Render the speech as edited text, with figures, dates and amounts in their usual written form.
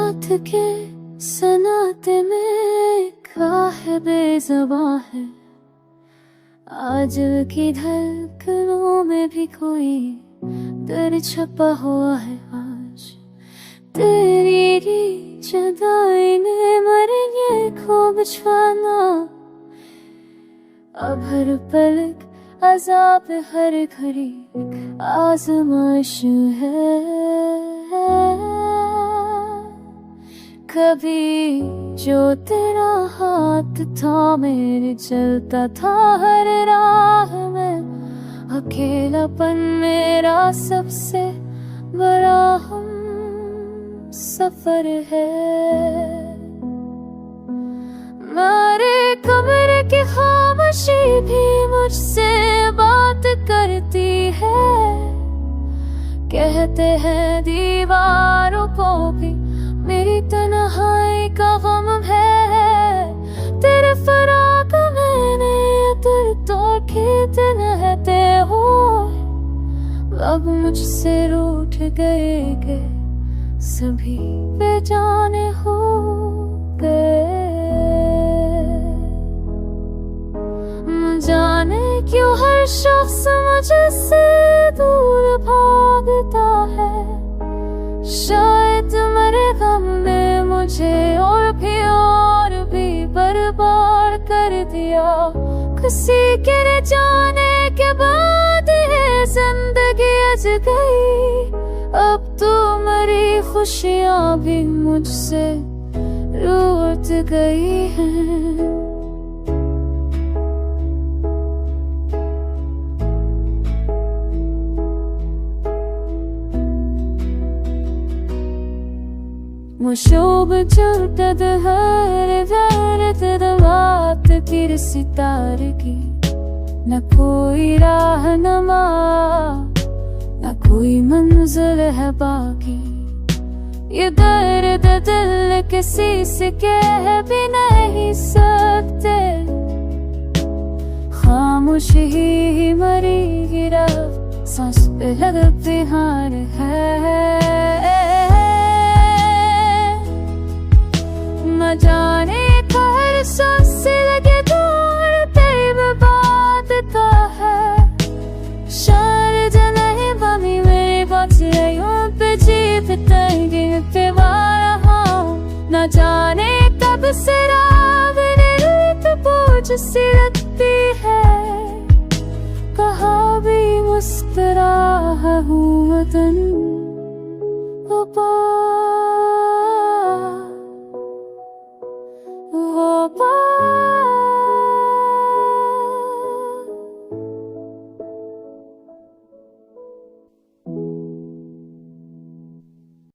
रात के सन्नाटे में काहे बेज़ुबां है, आज की धड़कनों में भी कोई दर्द छपा हुआ है। आज तेरी जुदाई ने मरेंगे खूब छाना, अब हर पलक अज़ाब हर घड़ी आज़माइश है। कभी जो तेरा हाथ था मेरे चलता था हर राह में, अकेलापन मेरा सबसे बड़ा हम सफर है। मेरे कब्र की खामोशी भी मुझसे बात करती है, कहते हैं दीवारों को भी मेरी तन्हाई का गम है। तेरे फराक मैंने दिल तोड़ के नहते हो, अब मुझसे रूठ गए के सभी बेजाने हो गए। जाने क्यों हर शख्स मुझसे दूर भागता है, शायद मेरे गम में मुझे और भी बर्बाद कर दिया। किसी के न जाने के बाद ये जिंदगी अज गई, अब तो मेरी खुशियाँ भी मुझसे रूठ गई हैं। मुशोब चलतद हर दर्द दवात तिर सितार की, न कोई राहनुमा न कोई मंजिल है बाकी। ये दर्द दिल किसी से कह भी नहीं सकते, खामोश ही मरी गिरा सांस पे लगते हार है। न जाने हर सांस से लगे दूर तेरे बात का है, शायद नहीं बमी मेरी बातें पे जीत तंगी पे वारा। न जाने कब से रात ने बोझ सी लगती है, कहा भी मुस्कुरा हूँ वतन